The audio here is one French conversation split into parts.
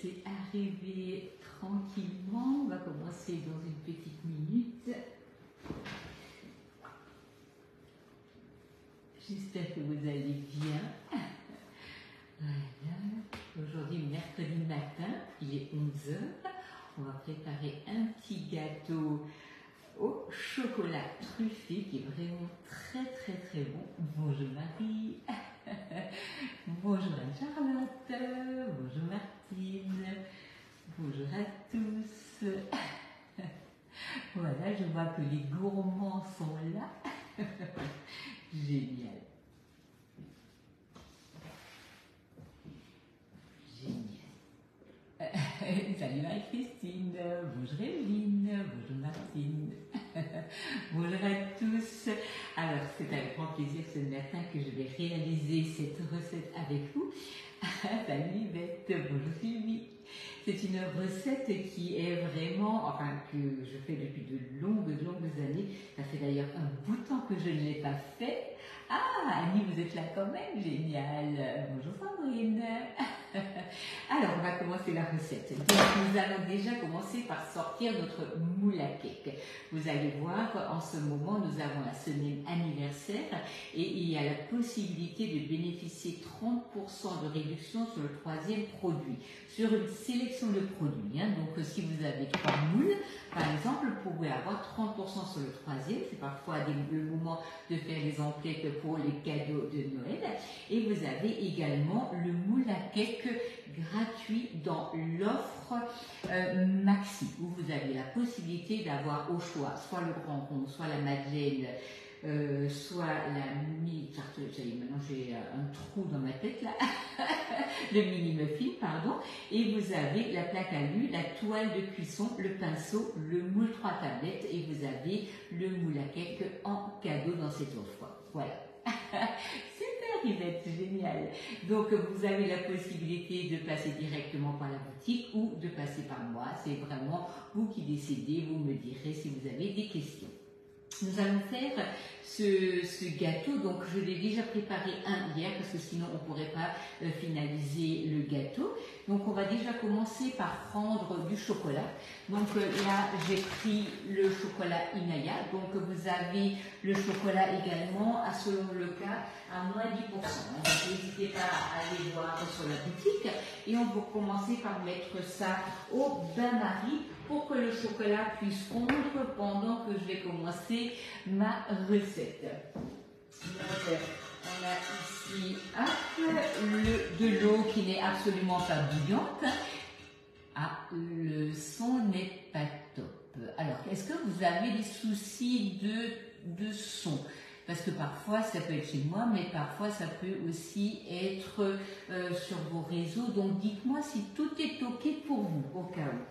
laisser arriver tranquillement. On va commencer dans une petite minute. J'espère que vous allez bien. Voilà. Aujourd'hui, mercredi matin, il est 11 h. On va préparer un petit gâteau au chocolat truffé qui est vraiment très bon. Bonjour Marie. Bonjour Anne-Charlotte. Bonjour Martine. Bonjour à tous. Voilà, je vois que les gourmands sont là. Génial. Salut Marie-Christine, bonjour Evelyne, bonjour Martine, bonjour à tous. Alors c'est avec grand plaisir ce matin que je vais réaliser cette recette avec vous. Salut Yvette, bonjour Sylvie. C'est une recette qui est vraiment, enfin que je fais depuis de longues années. Ça fait d'ailleurs un bout de temps que je ne l'ai pas fait. Ah, Annie, vous êtes là quand même, génial. Bonjour Sandrine. Alors, on va commencer la recette. Donc, nous allons déjà commencer par sortir notre moule à cake. Vous allez voir, en ce moment, nous avons la semaine anniversaire et il y a la possibilité de bénéficier 30% de réduction sur le troisième produit, sur une sélection de produits. Donc, si vous avez 3 moules, par exemple, vous pouvez avoir 30% sur le troisième. C'est parfois le moment de faire les emplettes pour les cadeaux de Noël. Et vous avez également le moule à cake gratuit dans l'offre Maxi, où vous avez la possibilité d'avoir au choix soit le grand rond, soit la madeleine, soit la mini tartelette. Maintenant j'ai un trou dans ma tête là. Le mini muffin, pardon. Et vous avez la plaque à lu, la toile de cuisson, le pinceau, le moule 3 tablettes et vous avez le moule à cake en cadeau dans cette offre. Voilà. Super Yvette, génial. Donc vous avez la possibilité de passer directement par la boutique ou de passer par moi. C'est vraiment vous qui décidez, vous me direz si vous avez des questions. Nous allons faire ce gâteau, donc je l'ai déjà préparé un hier parce que sinon on ne pourrait pas finaliser le gâteau. Donc on va déjà commencer par prendre du chocolat. Donc là j'ai pris le chocolat Inaya, donc vous avez le chocolat également à selon le cas à moins 10%. Donc n'hésitez pas à aller voir sur la boutique et on va commencer par mettre ça au bain-marie pour que le chocolat puisse fondre pendant que je vais commencer ma recette. Donc, on a ici de l'eau qui n'est absolument pas bouillante. Ah, le son n'est pas top. Alors, est-ce que vous avez des soucis de son? Parce que parfois, ça peut être chez moi, mais parfois, ça peut aussi être sur vos réseaux. Donc, dites-moi si tout est OK pour vous, au cas où.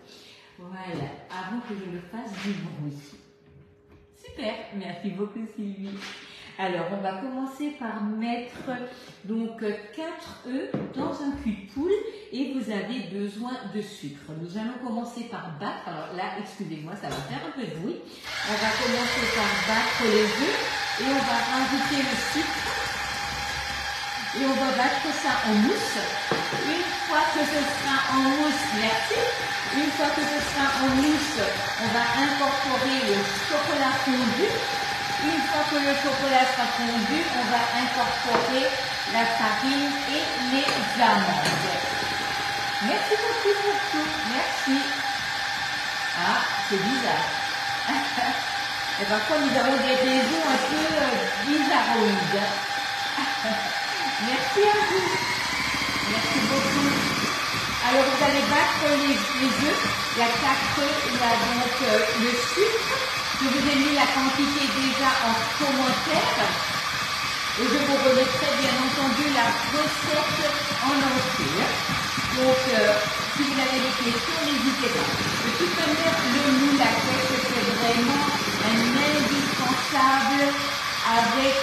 Voilà, avant que je le fasse du bruit. Super, merci beaucoup Sylvie. Alors, on va commencer par mettre donc 4 œufs dans un cul de poule et vous avez besoin de sucre. Nous allons commencer par battre. Alors là, excusez-moi, ça va faire un peu de bruit. On va commencer par battre les œufs et on va rajouter le sucre. Et on va battre ça en mousse. Une fois que ce sera en mousse, merci. Une fois que ce sera en mousse, on va incorporer le chocolat fondu. Une fois que le chocolat sera fondu, on va incorporer la farine et les amandes. Merci beaucoup pour tout. Merci. Ah, c'est bizarre. Et parfois, nous avons des raisons un peu bizarroïdes. Merci à vous. Merci beaucoup. Alors, vous allez battre les œufs. Il y a 4 œufs. Il y a donc le sucre. Je vous ai mis la quantité déjà en commentaire. Et je vous remettrai bien entendu la recette en entier. Donc, si vous avez des questions, n'hésitez pas. De toute manière, le moule à cake, c'est vraiment un indispensable avec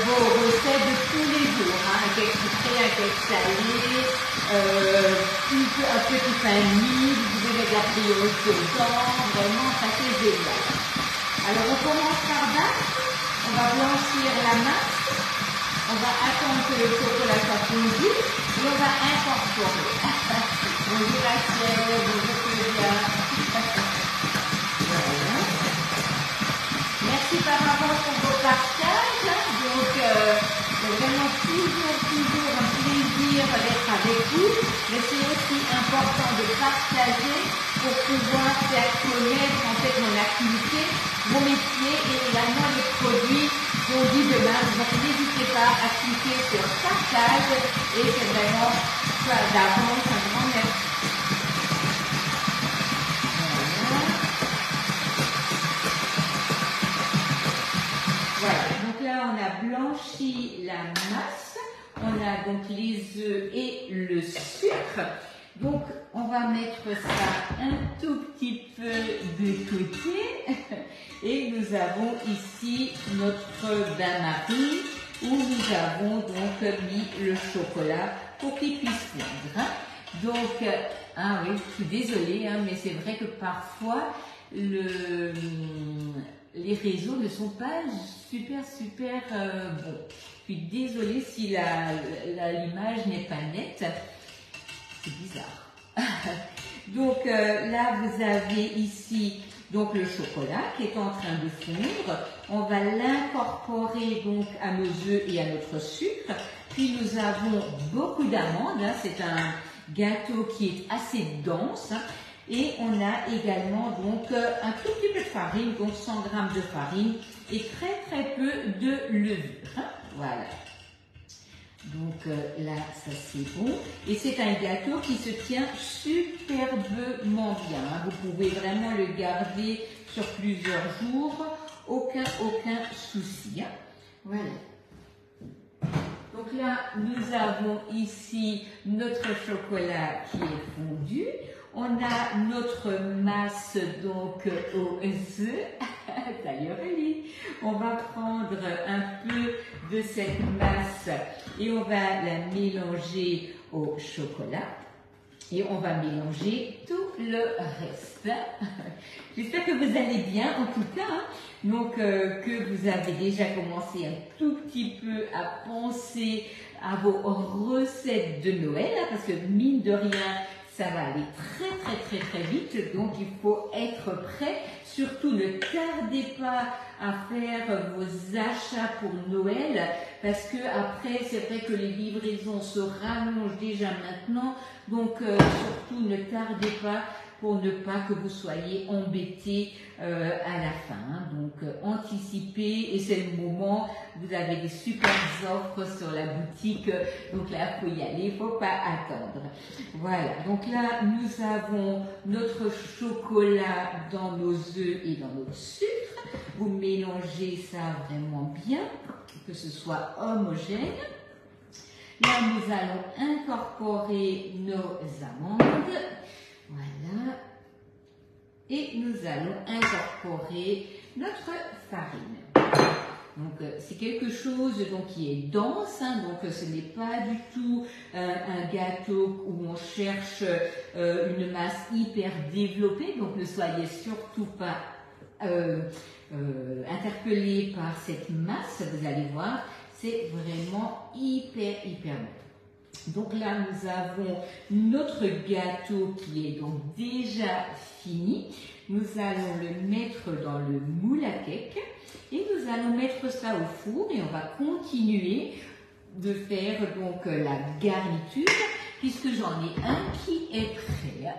vos recettes de tous les jours. Un cake sucré, un cake salé, un petit pain mie, vous pouvez mettre la brioche dedans. Vraiment, ça c'est génial. Alors, on commence par battre. On va blanchir la masse. On va attendre que le chocolat soit fondu et on va incorporer. Bonjour Rachel, bonjour Claudia. Voilà. Merci par avance pour vos partages. Donc, c'est vraiment toujours un plaisir d'être avec vous. Mais c'est aussi important de partager pour pouvoir faire connaître en fait mon activité, mon métier et également les produits qu'on dit demain. Donc n'hésitez pas à cliquer sur partage et c'est vraiment d'avance un grand merci. Voilà, donc là on a blanchi la masse, on a donc les œufs et le sucre. Donc on va mettre ça un tout petit peu de côté et nous avons ici notre bain-marie où nous avons donc mis le chocolat pour qu'il puisse fondre. Donc, ah oui, je suis désolée, hein, mais c'est vrai que parfois les réseaux ne sont pas super bons. Je suis désolée si l'image n'est pas nette. C'est bizarre. Donc là, vous avez ici donc le chocolat qui est en train de fondre. On va l'incorporer donc à nos œufs et à notre sucre. Puis nous avons beaucoup d'amandes. Hein. C'est un gâteau qui est assez dense. Hein. Et on a également donc un tout petit peu de farine, donc 100 g de farine et très peu de levure. Hein. Voilà. Donc là, ça c'est bon. Et c'est un gâteau qui se tient superbement bien. Hein. Vous pouvez vraiment le garder sur plusieurs jours. Aucun souci. Hein. Voilà. Donc là, nous avons ici notre chocolat qui est fondu. On a notre masse donc aux œufs. Salut Aurélie. On va prendre un peu de cette masse et on va la mélanger au chocolat. Et on va mélanger tout le reste. J'espère que vous allez bien en tout cas. Hein. Donc que vous avez déjà commencé un tout petit peu à penser à vos recettes de Noël. Hein, parce que mine de rien, ça va aller très vite, donc il faut être prêt. Surtout ne tardez pas à faire vos achats pour Noël, parce que après c'est vrai que les livraisons se rallongent déjà maintenant, donc surtout ne tardez pas pour ne pas que vous soyez embêtés à la fin. Hein. Donc anticipez et c'est le moment. Vous avez des super offres sur la boutique, donc là il faut y aller, il ne faut pas attendre. Voilà, donc là nous avons notre chocolat dans nos œufs et dans notre sucre. Vous mélangez ça vraiment bien, que ce soit homogène. Là nous allons incorporer nos amandes. Voilà. Et nous allons incorporer notre farine. Donc c'est quelque chose donc, qui est dense, hein, donc ce n'est pas du tout un gâteau où on cherche une masse hyper développée, donc ne soyez surtout pas interpellés par cette masse, vous allez voir, c'est vraiment hyper bon. Donc là, nous avons notre gâteau qui est donc déjà fini. Nous allons le mettre dans le moule à cake et nous allons mettre ça au four et on va continuer de faire donc la garniture puisque j'en ai un qui est prêt.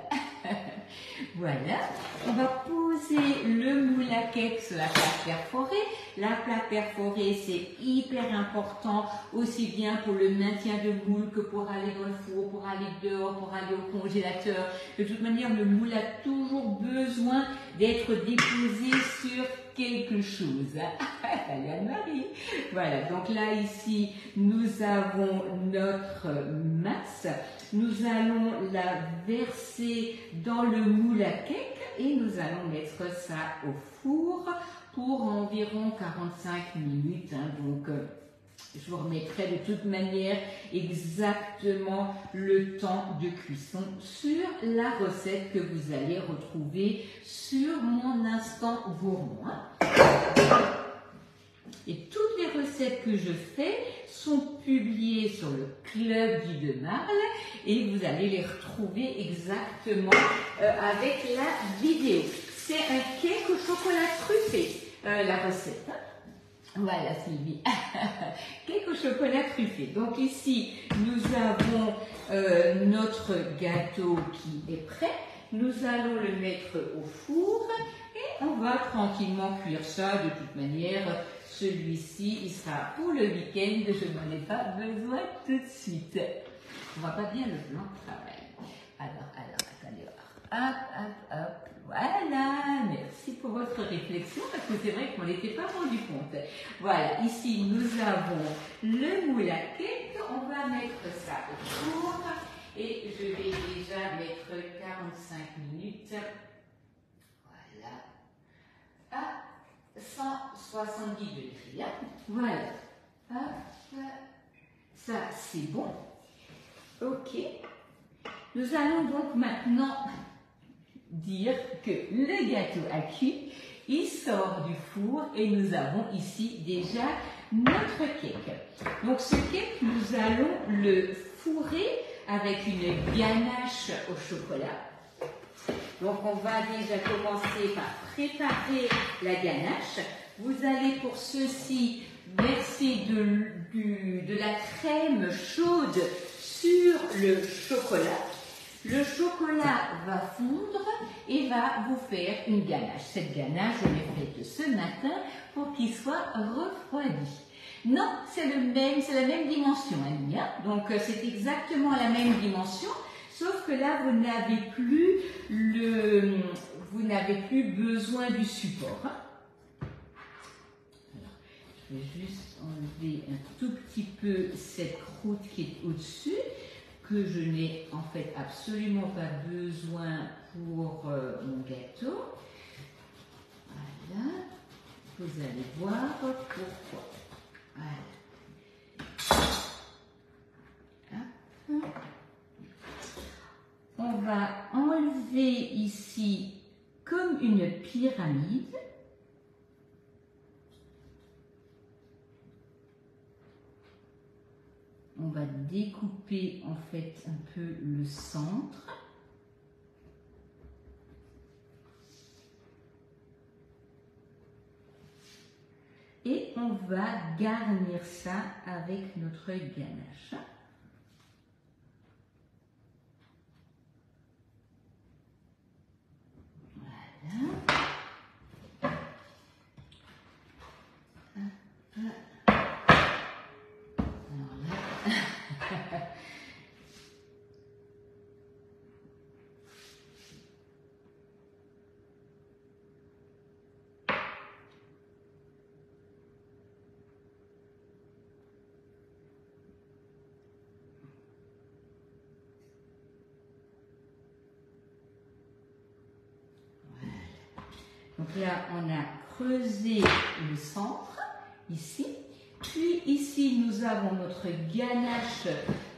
Voilà, on va poser le moule à cake sur la plaque perforée. La plaque perforée, c'est hyper important, aussi bien pour le maintien de moule que pour aller dans le four, pour aller dehors, pour aller au congélateur. De toute manière, le moule a toujours besoin d'être déposé sur quelque chose. Salut Anne-Marie. Voilà, donc là, ici, nous avons notre masse. Nous allons la verser dans le moule à cake et nous allons mettre ça au four pour environ 45 minutes. Hein, donc, je vous remettrai de toute manière exactement le temps de cuisson sur la recette que vous allez retrouver sur mon instant gourmand. Et toutes les recettes que je fais sont publiées sur le Club du 2 Marle et vous allez les retrouver exactement avec la vidéo. C'est un cake au chocolat truffé, la recette. Hein. Voilà Sylvie, cake au chocolat truffé. Donc ici, nous avons notre gâteau qui est prêt. Nous allons le mettre au four et on va tranquillement cuire ça. De toute manière, celui-ci, il sera pour le week-end. Je n'en ai pas besoin tout de suite. On voit pas bien le plan de travail. Alors, attendez voir. Hop. Voilà, merci pour votre réflexion parce que c'est vrai qu'on n'était pas rendu compte. Voilà, ici nous avons le moule à cake. On va mettre ça au four et je vais déjà mettre 45 minutes. Voilà, à 170 degrés. Voilà, hop, ça c'est bon. Ok, nous allons donc maintenant dire que le gâteau a cuit, il sort du four et nous avons ici déjà notre cake. Donc ce cake, nous allons le fourrer avec une ganache au chocolat. Donc on va déjà commencer par préparer la ganache. Vous allez pour ceci verser de la crème chaude sur le chocolat. Le chocolat va fondre et va vous faire une ganache. Cette ganache, je l'ai faite ce matin pour qu'il soit refroidi. Non, c'est la même dimension, Annie. Donc c'est exactement la même dimension, sauf que là vous n'avez plus besoin du support. Alors, je vais juste enlever un tout petit peu cette croûte qui est au-dessus, que je n'ai en fait absolument pas besoin pour mon gâteau. Voilà, vous allez voir pourquoi. Voilà. Hop. On va enlever ici comme une pyramide. On va découper en fait un peu le centre. Et on va garnir ça avec notre ganache. Voilà. Donc là, on a creusé le centre, ici. Puis ici, nous avons notre ganache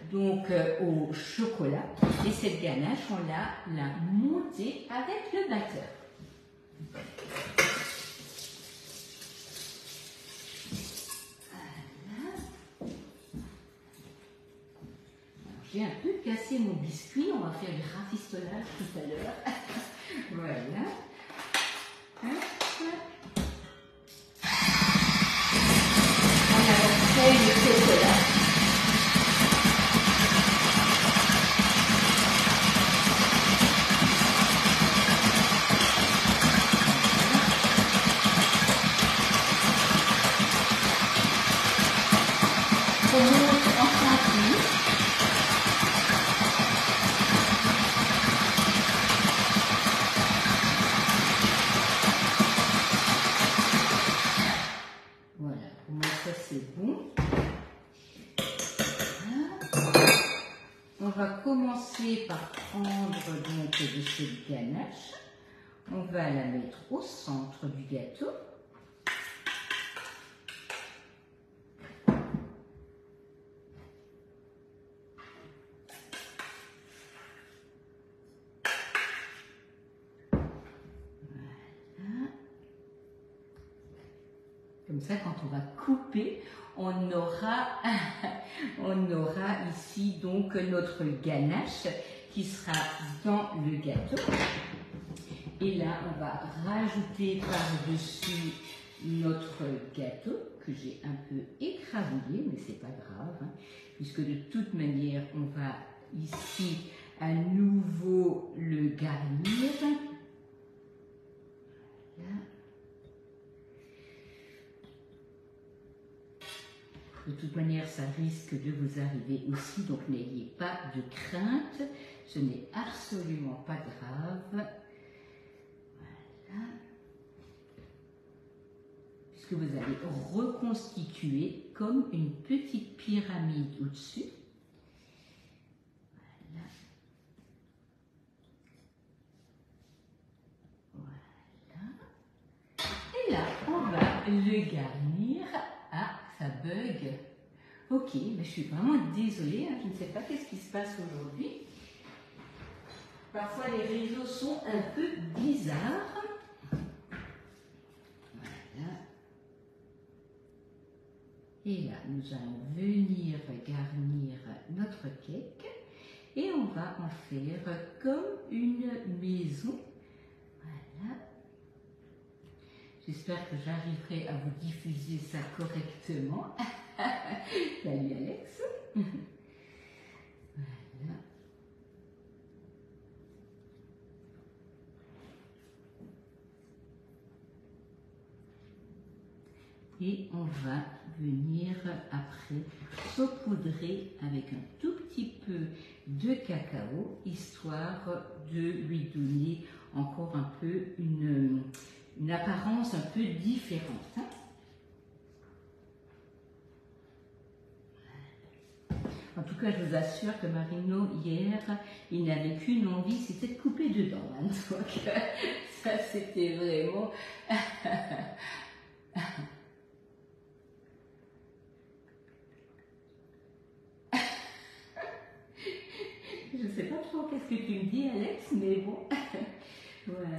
donc, au chocolat. Et cette ganache, on l'a montée avec le batteur. Voilà. J'ai un peu cassé mon biscuit. On va faire du rafistolage tout à l'heure. Voilà. On a notre feuille de chocolat. On monte en chantilly. Voilà, pour moi ça c'est bon. Voilà. On va commencer par prendre donc de cette ganache. On va la mettre au centre du gâteau. Comme ça, quand on va couper, on aura ici donc notre ganache qui sera dans le gâteau. Et là, on va rajouter par-dessus notre gâteau que j'ai un peu écrabouillé, mais c'est pas grave, hein, puisque de toute manière, on va ici à nouveau le garnir. Voilà. De toute manière, ça risque de vous arriver aussi, donc n'ayez pas de crainte, ce n'est absolument pas grave. Voilà. Puisque vous allez reconstituer comme une petite pyramide au-dessus. Voilà. Voilà. Et là, on va le garnir. Ah, ça bug. Ok, mais je suis vraiment désolée, hein, je ne sais pas qu'est-ce qui se passe aujourd'hui. Parfois les réseaux sont un peu bizarres. Voilà. Et là, nous allons venir garnir notre cake et on va en faire comme une maison. Voilà. J'espère que j'arriverai à vous diffuser ça correctement. Salut Alex. Voilà. Et on va venir après saupoudrer avec un tout petit peu de cacao, histoire de lui donner encore un peu une apparence un peu différente. Hein. En tout cas, je vous assure que Marino, hier, il n'avait qu'une envie, c'était de couper dedans. Hein. Donc, ça, c'était vraiment... Je ne sais pas trop qu'est-ce que tu me dis, Alex, mais bon. Voilà.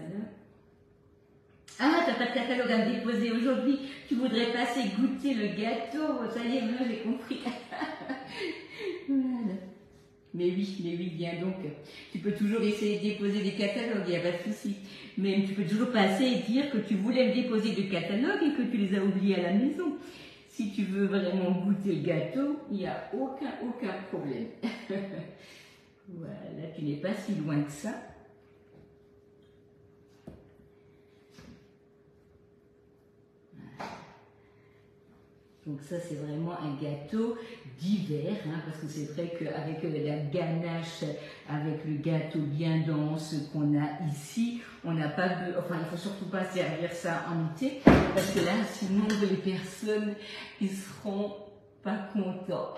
Ah, t'as pas de catalogue à me déposer aujourd'hui. Tu voudrais passer goûter le gâteau. Ça y est, moi, j'ai compris. Voilà. Mais oui, bien donc. Tu peux toujours essayer de déposer des catalogues, il n'y a pas de souci. Mais tu peux toujours passer et dire que tu voulais me déposer des catalogues et que tu les as oubliés à la maison. Si tu veux vraiment goûter le gâteau, il n'y a aucun problème. Voilà, tu n'es pas si loin que ça. Donc ça, c'est vraiment un gâteau d'hiver, hein, parce que c'est vrai qu'avec la ganache, avec le gâteau bien dense qu'on a ici, on n'a pas de... Enfin, il ne faut surtout pas servir ça en été, parce que là, sinon, les personnes, ils seront pas contents.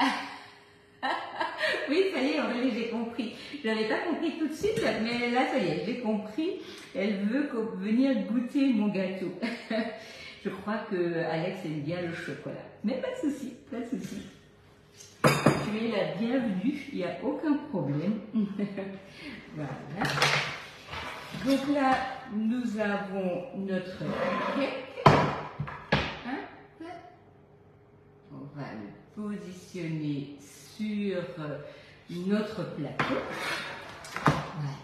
Oui, ça y est, en vrai, j'ai compris. Je n'avais pas compris tout de suite, mais là, ça y est, j'ai compris. Elle veut venir goûter mon gâteau. Je crois que Alex aime bien le chocolat. Mais pas de souci, pas de souci. Tu es la bienvenue, il n'y a aucun problème. Voilà. Donc là, nous avons notre cake. Hein? On va le positionner sur notre plateau.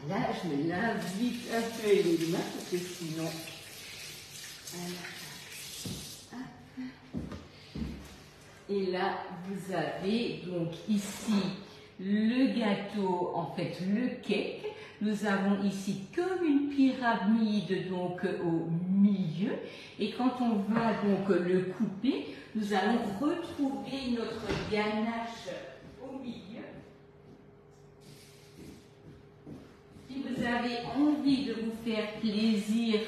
Voilà, je me lave vite un peu les mains parce que sinon... Et là, vous avez donc ici le gâteau, en fait le cake. Nous avons ici comme une pyramide donc au milieu. Et quand on va donc le couper, nous allons retrouver notre ganache au milieu. Si vous avez envie de vous faire plaisir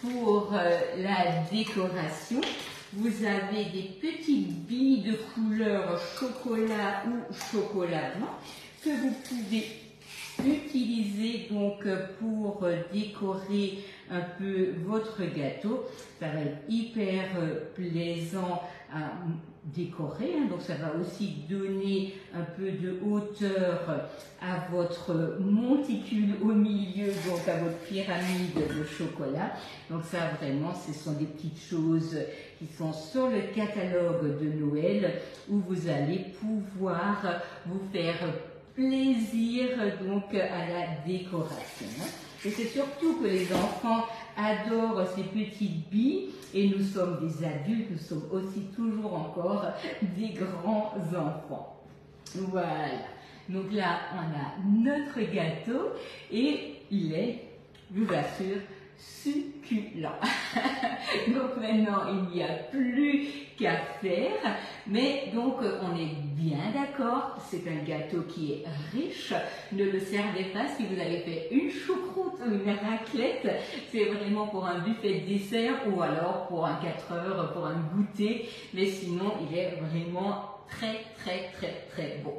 pour la décoration, vous avez des petites billes de couleur chocolat ou chocolat blanc que vous pouvez utiliser donc pour décorer un peu votre gâteau. Ça va être hyper plaisant à décorer, hein, donc ça va aussi donner un peu de hauteur à votre monticule au milieu, donc à votre pyramide de chocolat. Donc ça vraiment, ce sont des petites choses qui sont sur le catalogue de Noël où vous allez pouvoir vous faire plaisir donc à la décoration. Et c'est surtout que les enfants adorent ces petites billes et nous sommes des adultes, nous sommes aussi toujours encore des grands enfants. Voilà. Donc là, on a notre gâteau et il est, je vous assure, succulent. Donc maintenant, il n'y a plus qu'à faire, mais donc on est bien d'accord, c'est un gâteau qui est riche. Ne le servez pas si vous avez fait une choucroute ou une raclette, c'est vraiment pour un buffet de dessert ou alors pour un 4 heures, pour un goûter, mais sinon il est vraiment très bon.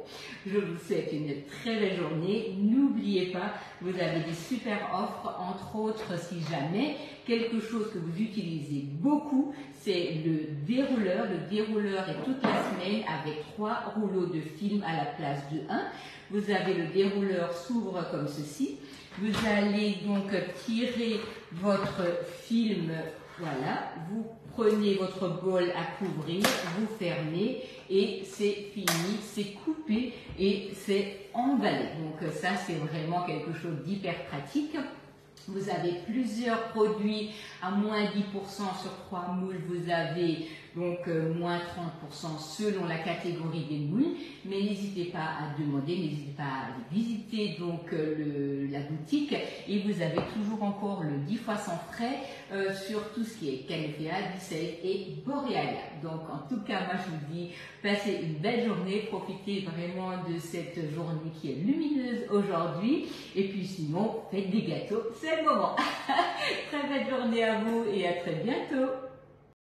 Je vous souhaite une très belle journée. N'oubliez pas, vous avez des super offres, entre autres, si jamais quelque chose que vous utilisez beaucoup, c'est le dérouleur. Le dérouleur est toute la semaine avec 3 rouleaux de film à la place de 1. Vous avez le dérouleur s'ouvre comme ceci. Vous allez donc tirer votre film, voilà, vous prenez votre bol à couvrir, vous fermez et c'est fini, c'est coupé et c'est emballé. Donc ça, c'est vraiment quelque chose d'hyper pratique. Vous avez plusieurs produits à moins 10% sur 3 moules. Vous avez donc moins 30% selon la catégorie des moules. Mais n'hésitez pas à demander, n'hésitez pas à aller visiter donc la boutique. Et vous avez toujours encore le 10 fois sans frais sur tout ce qui est Canefea, Bissell et Borealia. Donc en tout cas, moi je vous dis, passez une belle journée, profitez vraiment de cette journée qui est lumineuse aujourd'hui. Et puis sinon, faites des gâteaux, c'est le moment. Très belle journée à vous et à très bientôt.